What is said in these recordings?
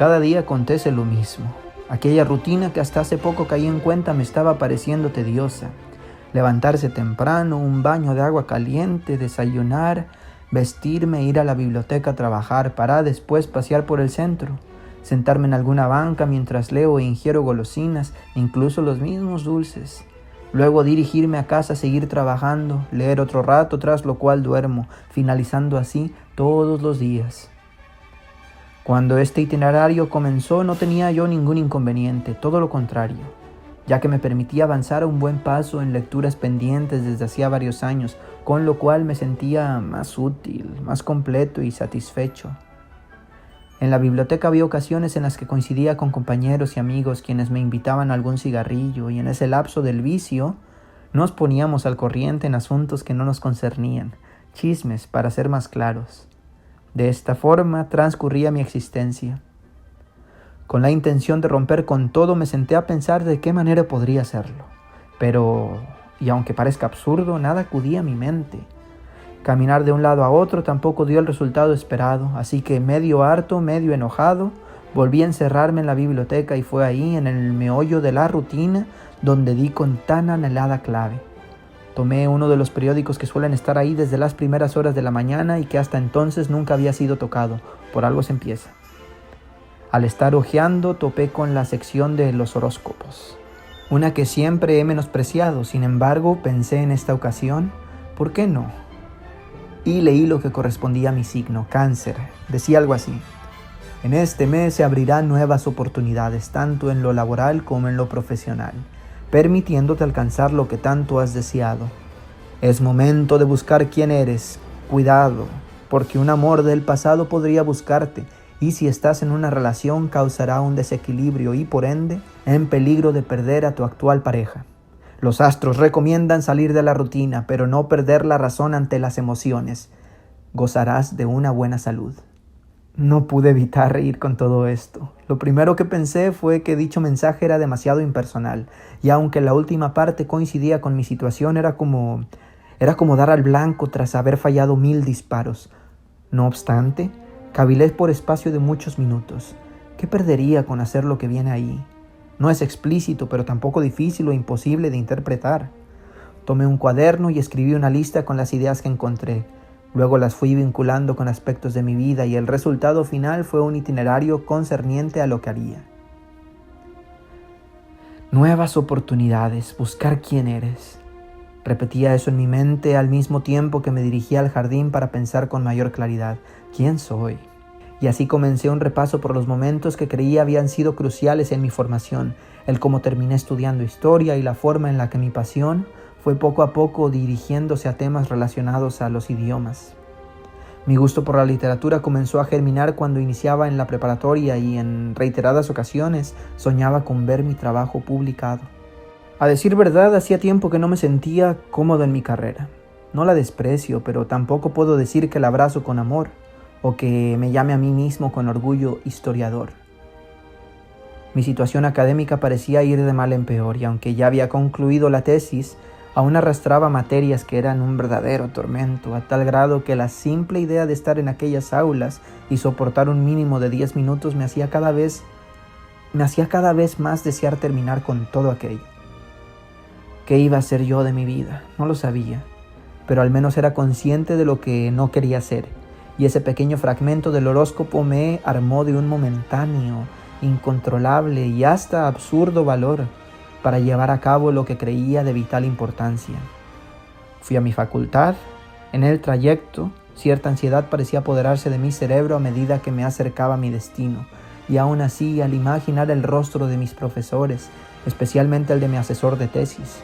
Cada día acontece lo mismo. Aquella rutina que hasta hace poco caí en cuenta me estaba pareciendo tediosa. Levantarse temprano, un baño de agua caliente, desayunar, vestirme, ir a la biblioteca a trabajar, para después pasear por el centro, sentarme en alguna banca mientras leo e ingiero golosinas, incluso los mismos dulces. Luego dirigirme a casa a seguir trabajando, leer otro rato, tras lo cual duermo, finalizando así todos los días. Cuando este itinerario comenzó no tenía yo ningún inconveniente, todo lo contrario, ya que me permitía avanzar a un buen paso en lecturas pendientes desde hacía varios años, con lo cual me sentía más útil, más completo y satisfecho. En la biblioteca había ocasiones en las que coincidía con compañeros y amigos quienes me invitaban a algún cigarrillo, y en ese lapso del vicio nos poníamos al corriente en asuntos que no nos concernían, chismes para ser más claros. De esta forma transcurría mi existencia. Con la intención de romper con todo me senté a pensar de qué manera podría hacerlo. Pero, y aunque parezca absurdo, nada acudía a mi mente. Caminar de un lado a otro tampoco dio el resultado esperado, así que medio harto, medio enojado, volví a encerrarme en la biblioteca y fue ahí, en el meollo de la rutina, donde di con tan anhelada clave. Tomé uno de los periódicos que suelen estar ahí desde las primeras horas de la mañana y que hasta entonces nunca había sido tocado. Por algo se empieza. Al estar hojeando, topé con la sección de los horóscopos. Una que siempre he menospreciado, sin embargo, pensé en esta ocasión, ¿por qué no? Y leí lo que correspondía a mi signo, Cáncer. Decía algo así: en este mes se abrirán nuevas oportunidades, tanto en lo laboral como en lo profesional, permitiéndote alcanzar lo que tanto has deseado. Es momento de buscar quién eres. Cuidado, porque un amor del pasado podría buscarte, y si estás en una relación causará un desequilibrio y por ende en peligro de perder a tu actual pareja. Los astros recomiendan salir de la rutina, pero no perder la razón ante las emociones. Gozarás de una buena salud. No pude evitar reír con todo esto. Lo primero que pensé fue que dicho mensaje era demasiado impersonal, y aunque la última parte coincidía con mi situación, era como dar al blanco tras haber fallado 1000 disparos. No obstante, cavilé por espacio de muchos minutos. ¿Qué perdería con hacer lo que viene ahí? No es explícito, pero tampoco difícil o imposible de interpretar. Tomé un cuaderno y escribí una lista con las ideas que encontré. Luego las fui vinculando con aspectos de mi vida y el resultado final fue un itinerario concerniente a lo que haría. Nuevas oportunidades, buscar quién eres. Repetía eso en mi mente al mismo tiempo que me dirigía al jardín para pensar con mayor claridad. ¿Quién soy? Y así comencé un repaso por los momentos que creía habían sido cruciales en mi formación, el cómo terminé estudiando historia y la forma en la que mi pasión fue poco a poco dirigiéndose a temas relacionados a los idiomas. Mi gusto por la literatura comenzó a germinar cuando iniciaba en la preparatoria y en reiteradas ocasiones soñaba con ver mi trabajo publicado. A decir verdad, hacía tiempo que no me sentía cómodo en mi carrera. No la desprecio, pero tampoco puedo decir que la abrazo con amor o que me llame a mí mismo con orgullo historiador. Mi situación académica parecía ir de mal en peor y aunque ya había concluido la tesis, aún arrastraba materias que eran un verdadero tormento, a tal grado que la simple idea de estar en aquellas aulas y soportar un mínimo de 10 minutos me hacía cada vez más desear terminar con todo aquello. ¿Qué iba a hacer yo de mi vida? No lo sabía, pero al menos era consciente de lo que no quería hacer, y ese pequeño fragmento del horóscopo me armó de un momentáneo, incontrolable y hasta absurdo valor para llevar a cabo lo que creía de vital importancia. Fui a mi facultad. En el trayecto, cierta ansiedad parecía apoderarse de mi cerebro a medida que me acercaba a mi destino, y aún así, al imaginar el rostro de mis profesores, especialmente el de mi asesor de tesis,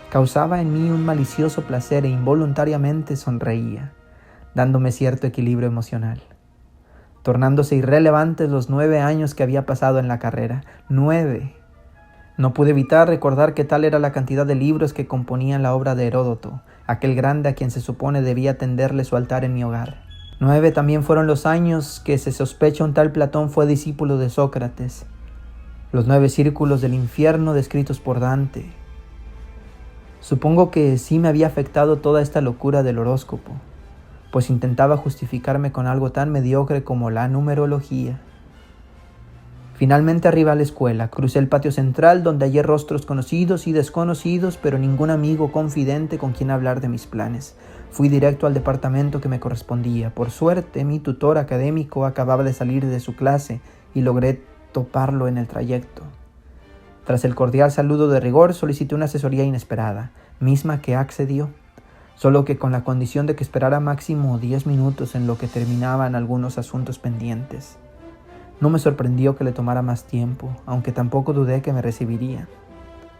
causaba en mí un malicioso placer e involuntariamente sonreía, dándome cierto equilibrio emocional. Tornándose irrelevantes los 9 años que había pasado en la carrera. 9. No pude evitar recordar que tal era la cantidad de libros que componían la obra de Heródoto, aquel grande a quien se supone debía tenderle su altar en mi hogar. 9 también fueron los años que se sospecha un tal Platón fue discípulo de Sócrates. Los 9 círculos del infierno descritos por Dante. Supongo que sí me había afectado toda esta locura del horóscopo, pues intentaba justificarme con algo tan mediocre como la numerología. Finalmente arribé a la escuela, crucé el patio central donde hallé rostros conocidos y desconocidos, pero ningún amigo confidente con quien hablar de mis planes. Fui directo al departamento que me correspondía. Por suerte, mi tutor académico acababa de salir de su clase y logré toparlo en el trayecto. Tras el cordial saludo de rigor, solicité una asesoría inesperada, misma que accedió, solo que con la condición de que esperara máximo 10 minutos en lo que terminaban algunos asuntos pendientes. No me sorprendió que le tomara más tiempo, aunque tampoco dudé que me recibiría.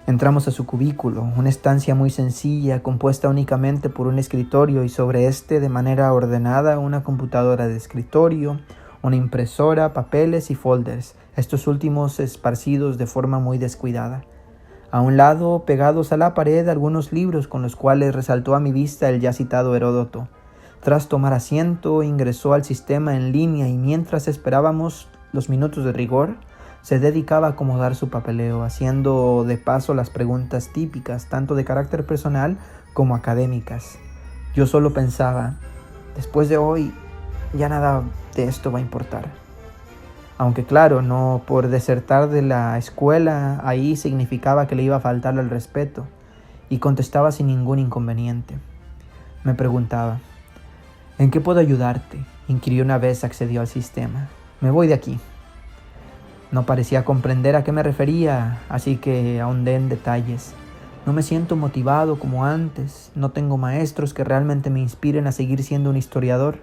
Entramos a su cubículo, una estancia muy sencilla, compuesta únicamente por un escritorio y sobre este, de manera ordenada, una computadora de escritorio, una impresora, papeles y folders, estos últimos esparcidos de forma muy descuidada. A un lado, pegados a la pared, algunos libros con los cuales resaltó a mi vista el ya citado Heródoto. Tras tomar asiento, ingresó al sistema en línea y mientras esperábamos los minutos de rigor, se dedicaba a acomodar su papeleo, haciendo de paso las preguntas típicas, tanto de carácter personal como académicas. Yo solo pensaba, después de hoy, ya nada de esto va a importar. Aunque claro, no por desertar de la escuela, ahí significaba que le iba a faltar el respeto, y contestaba sin ningún inconveniente. Me preguntaba, ¿en qué puedo ayudarte?, inquirió una vez accedió al sistema. Me voy de aquí. No parecía comprender a qué me refería, así que ahondé en detalles. No me siento motivado como antes, no tengo maestros que realmente me inspiren a seguir siendo un historiador.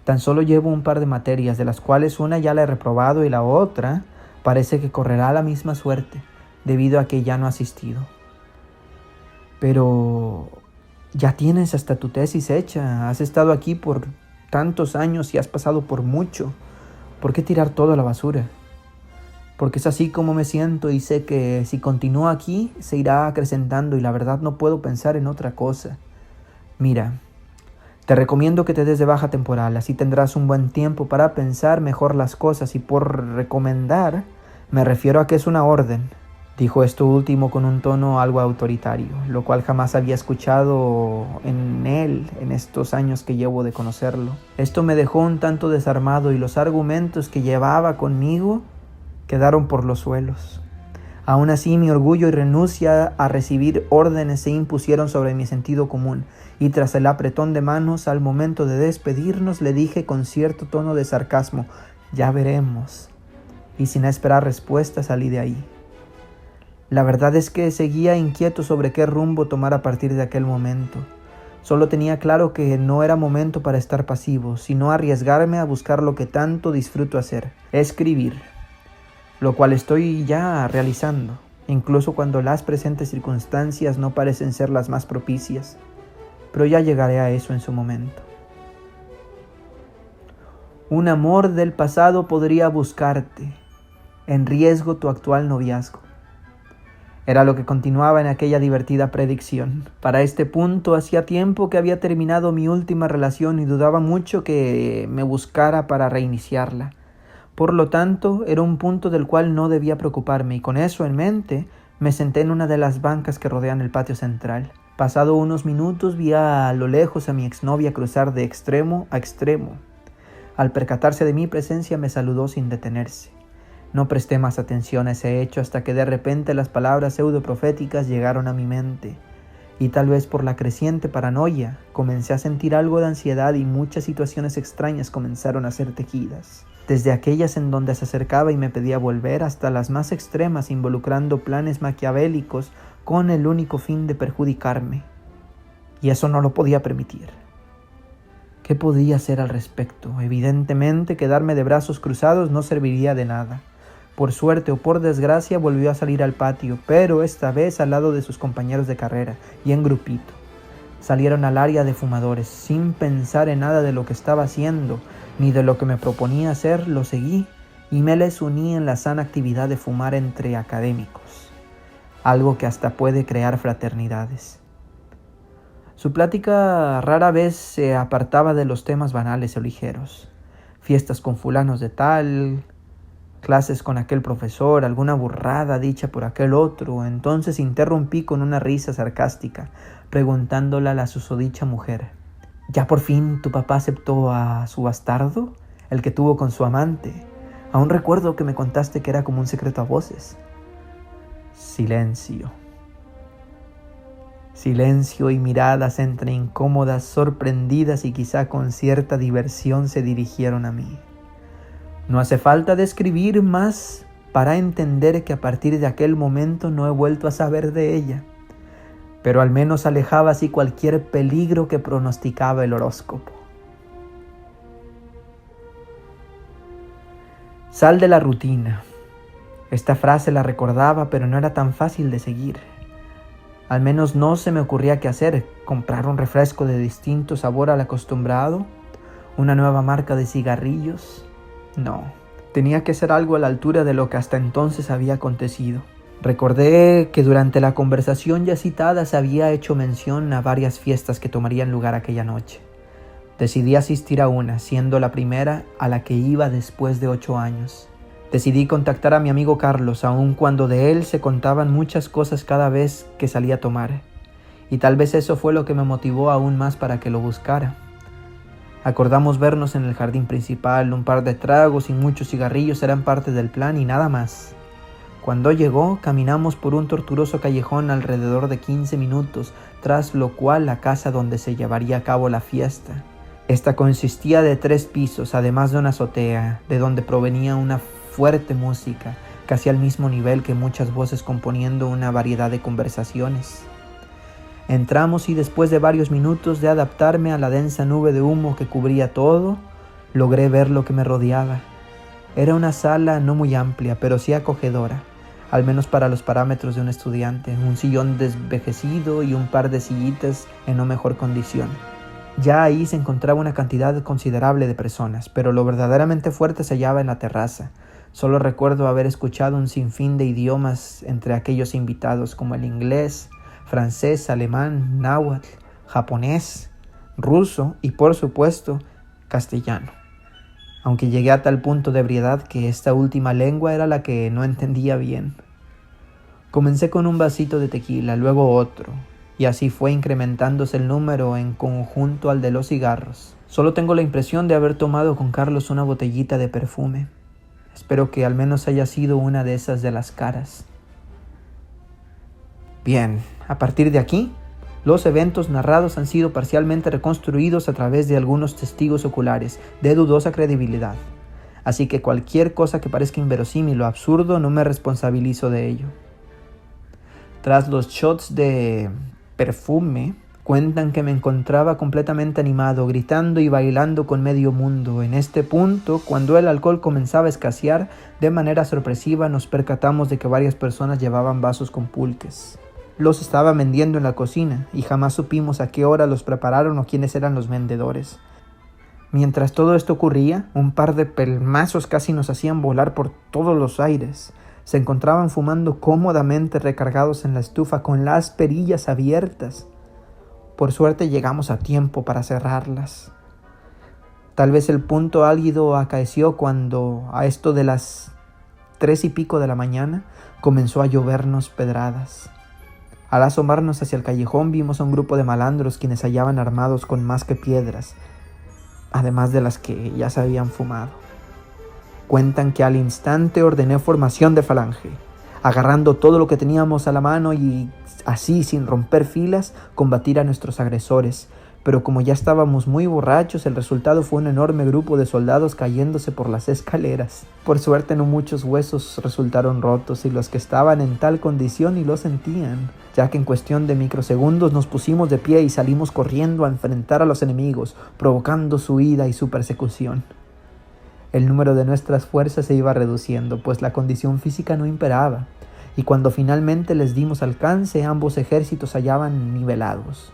Tan solo llevo un par de materias, de las cuales una ya la he reprobado y la otra parece que correrá la misma suerte, debido a que ya no he asistido. Pero ya tienes hasta tu tesis hecha, has estado aquí por tantos años y has pasado por mucho. ¿Por qué tirar todo a la basura? Porque es así como me siento y sé que si continúo aquí se irá acrecentando y la verdad no puedo pensar en otra cosa. Mira, te recomiendo que te des de baja temporal, así tendrás un buen tiempo para pensar mejor las cosas y por recomendar me refiero a que es una orden. Dijo esto último con un tono algo autoritario, lo cual jamás había escuchado en él en estos años que llevo de conocerlo. Esto me dejó un tanto desarmado y los argumentos que llevaba conmigo quedaron por los suelos. Aún así, mi orgullo y renuncia a recibir órdenes se impusieron sobre mi sentido común, y tras el apretón de manos al momento de despedirnos le dije con cierto tono de sarcasmo, ya veremos, y sin esperar respuesta salí de ahí. La verdad es que seguía inquieto sobre qué rumbo tomar a partir de aquel momento. Solo tenía claro que no era momento para estar pasivo, sino arriesgarme a buscar lo que tanto disfruto hacer, escribir, lo cual estoy ya realizando, incluso cuando las presentes circunstancias no parecen ser las más propicias, pero ya llegaré a eso en su momento. Un amor del pasado podría buscarte, en riesgo tu actual noviazgo. Era lo que continuaba en aquella divertida predicción. Para este punto hacía tiempo que había terminado mi última relación y dudaba mucho que me buscara para reiniciarla. Por lo tanto, era un punto del cual no debía preocuparme y con eso en mente me senté en una de las bancas que rodean el patio central. Pasado unos minutos vi a lo lejos a mi exnovia cruzar de extremo a extremo. Al percatarse de mi presencia me saludó sin detenerse. No presté más atención a ese hecho hasta que de repente las palabras pseudoproféticas llegaron a mi mente. Y tal vez por la creciente paranoia, comencé a sentir algo de ansiedad y muchas situaciones extrañas comenzaron a ser tejidas. Desde aquellas en donde se acercaba y me pedía volver hasta las más extremas involucrando planes maquiavélicos con el único fin de perjudicarme. Y eso no lo podía permitir. ¿Qué podía hacer al respecto? Evidentemente quedarme de brazos cruzados no serviría de nada. Por suerte o por desgracia volvió a salir al patio, pero esta vez al lado de sus compañeros de carrera y en grupito. Salieron al área de fumadores, sin pensar en nada de lo que estaba haciendo, ni de lo que me proponía hacer, lo seguí y me les uní en la sana actividad de fumar entre académicos, algo que hasta puede crear fraternidades. Su plática rara vez se apartaba de los temas banales o ligeros, fiestas con fulanos de tal, clases con aquel profesor, alguna burrada dicha por aquel otro. Entonces interrumpí con una risa sarcástica, preguntándole a la susodicha mujer, ¿ya por fin tu papá aceptó a su bastardo, el que tuvo con su amante? Aún recuerdo que me contaste que era como un secreto a voces. Silencio. Silencio y miradas entre incómodas, sorprendidas y quizá con cierta diversión se dirigieron a mí. No hace falta describir más para entender que a partir de aquel momento no he vuelto a saber de ella, pero al menos alejaba así cualquier peligro que pronosticaba el horóscopo. Sal de la rutina. Esta frase la recordaba, pero no era tan fácil de seguir. Al menos no se me ocurría qué hacer: comprar un refresco de distinto sabor al acostumbrado, una nueva marca de cigarrillos. No, tenía que ser algo a la altura de lo que hasta entonces había acontecido. Recordé que durante la conversación ya citada se había hecho mención a varias fiestas que tomarían lugar aquella noche. Decidí asistir a una, siendo la primera a la que iba después de 8 años. Decidí contactar a mi amigo Carlos, aun cuando de él se contaban muchas cosas cada vez que salía a tomar. Y tal vez eso fue lo que me motivó aún más para que lo buscara. Acordamos vernos en el jardín principal, un par de tragos y muchos cigarrillos eran parte del plan y nada más. Cuando llegó, caminamos por un tortuoso callejón alrededor de 15 minutos, tras lo cual la casa donde se llevaría a cabo la fiesta. Esta consistía de 3 pisos, además de una azotea, de donde provenía una fuerte música, casi al mismo nivel que muchas voces componiendo una variedad de conversaciones. Entramos y después de varios minutos de adaptarme a la densa nube de humo que cubría todo, logré ver lo que me rodeaba. Era una sala no muy amplia, pero sí acogedora, al menos para los parámetros de un estudiante, un sillón desvejecido y un par de sillitas en no mejor condición. Ya ahí se encontraba una cantidad considerable de personas, pero lo verdaderamente fuerte se hallaba en la terraza. Solo recuerdo haber escuchado un sinfín de idiomas entre aquellos invitados, como el inglés, francés, alemán, náhuatl, japonés, ruso y, por supuesto, castellano. Aunque llegué a tal punto de ebriedad que esta última lengua era la que no entendía bien. Comencé con un vasito de tequila, luego otro, y así fue incrementándose el número en conjunto al de los cigarros. Solo tengo la impresión de haber tomado con Carlos una botellita de perfume. Espero que al menos haya sido una de esas de las caras. Bien, a partir de aquí, los eventos narrados han sido parcialmente reconstruidos a través de algunos testigos oculares de dudosa credibilidad. Así que cualquier cosa que parezca inverosímil o absurdo no me responsabilizo de ello. Tras los shots de perfume, cuentan que me encontraba completamente animado, gritando y bailando con medio mundo. En este punto, cuando el alcohol comenzaba a escasear, de manera sorpresiva nos percatamos de que varias personas llevaban vasos con pulques. Los estaban vendiendo en la cocina y jamás supimos a qué hora los prepararon o quiénes eran los vendedores. Mientras todo esto ocurría, un par de pelmazos casi nos hacían volar por todos los aires. Se encontraban fumando cómodamente recargados en la estufa con las perillas abiertas. Por suerte llegamos a tiempo para cerrarlas. Tal vez el punto álgido acaeció cuando, a esto de las 3 y pico de la mañana, comenzó a llovernos pedradas. Al asomarnos hacia el callejón vimos a un grupo de malandros quienes se hallaban armados con más que piedras, además de las que ya se habían fumado. Cuentan que al instante ordené formación de falange, agarrando todo lo que teníamos a la mano y así, sin romper filas, combatir a nuestros agresores. Pero como ya estábamos muy borrachos, el resultado fue un enorme grupo de soldados cayéndose por las escaleras. Por suerte no muchos huesos resultaron rotos y los que estaban en tal condición y lo sentían, ya que en cuestión de microsegundos nos pusimos de pie y salimos corriendo a enfrentar a los enemigos, provocando su huida y su persecución. El número de nuestras fuerzas se iba reduciendo, pues la condición física no imperaba, y cuando finalmente les dimos alcance, ambos ejércitos se hallaban nivelados.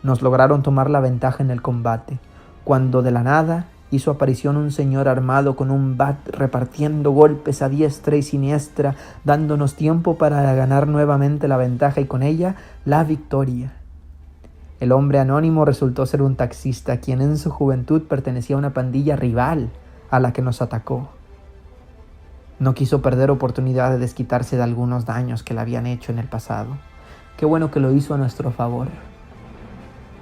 Nos lograron tomar la ventaja en el combate, cuando de la nada hizo aparición un señor armado con un bat repartiendo golpes a diestra y siniestra, dándonos tiempo para ganar nuevamente la ventaja y con ella la victoria. El hombre anónimo resultó ser un taxista, quien en su juventud pertenecía a una pandilla rival a la que nos atacó. No quiso perder oportunidad de desquitarse de algunos daños que le habían hecho en el pasado. Qué bueno que lo hizo a nuestro favor.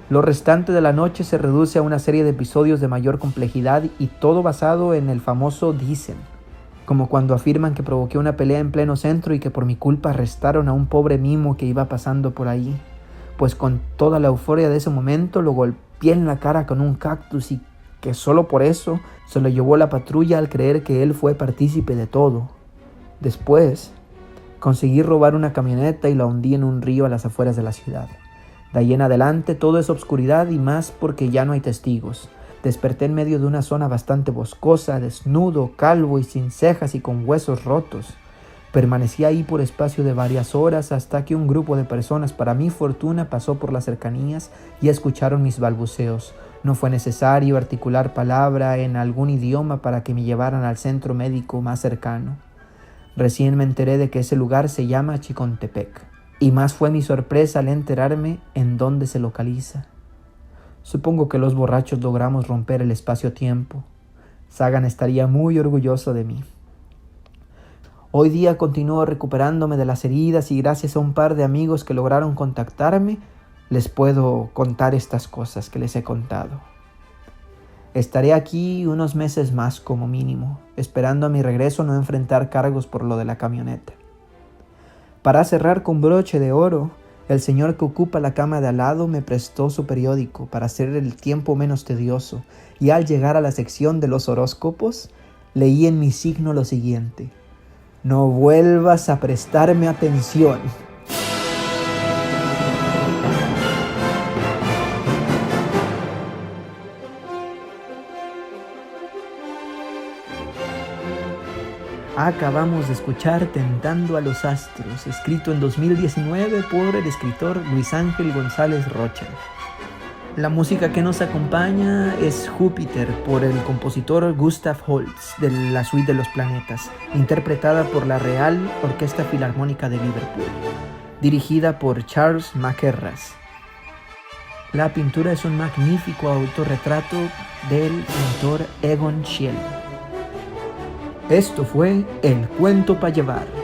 Lo restante de la noche se reduce a una serie de episodios de mayor complejidad y todo basado en el famoso dicen. como cuando afirman que provoqué una pelea en pleno centro y que por mi culpa arrestaron a un pobre mimo que iba pasando por ahí, pues con toda la euforia de ese momento lo golpeé en la cara con un cactus y que solo por eso se lo llevó la patrulla al creer que él fue partícipe de todo. Después, conseguí robar una camioneta y la hundí en un río a las afueras de la ciudad. De ahí en adelante todo es obscuridad y más porque ya no hay testigos. Desperté en medio de una zona bastante boscosa, desnudo, calvo y sin cejas y con huesos rotos. Permanecí ahí por espacio de varias horas hasta que un grupo de personas, para mi fortuna, pasó por las cercanías y escucharon mis balbuceos. No fue necesario articular palabra en algún idioma para que me llevaran al centro médico más cercano. Recién me enteré de que ese lugar se llama Chicontepec, y más fue mi sorpresa al enterarme en dónde se localiza. Supongo que los borrachos logramos romper el espacio-tiempo. Sagan estaría muy orgulloso de mí. Hoy día continúo recuperándome de las heridas y gracias a un par de amigos que lograron contactarme, les puedo contar estas cosas que les he contado. Estaré aquí unos meses más como mínimo, esperando a mi regreso no enfrentar cargos por lo de la camioneta. Para cerrar con broche de oro, el señor que ocupa la cama de al lado me prestó su periódico para hacer el tiempo menos tedioso, y al llegar a la sección de los horóscopos, leí en mi signo lo siguiente: no vuelvas a prestarme atención. Acabamos de escuchar Tentando a los Astros, escrito en 2019 por el escritor Luis Ángel González Rocha. La música que nos acompaña es Júpiter por el compositor Gustav Holst de la Suite de los Planetas, interpretada por la Real Orquesta Filarmónica de Liverpool, dirigida por Charles Mackerras. La pintura es un magnífico autorretrato del pintor Egon Schiele. Esto fue El Cuento para Llevar.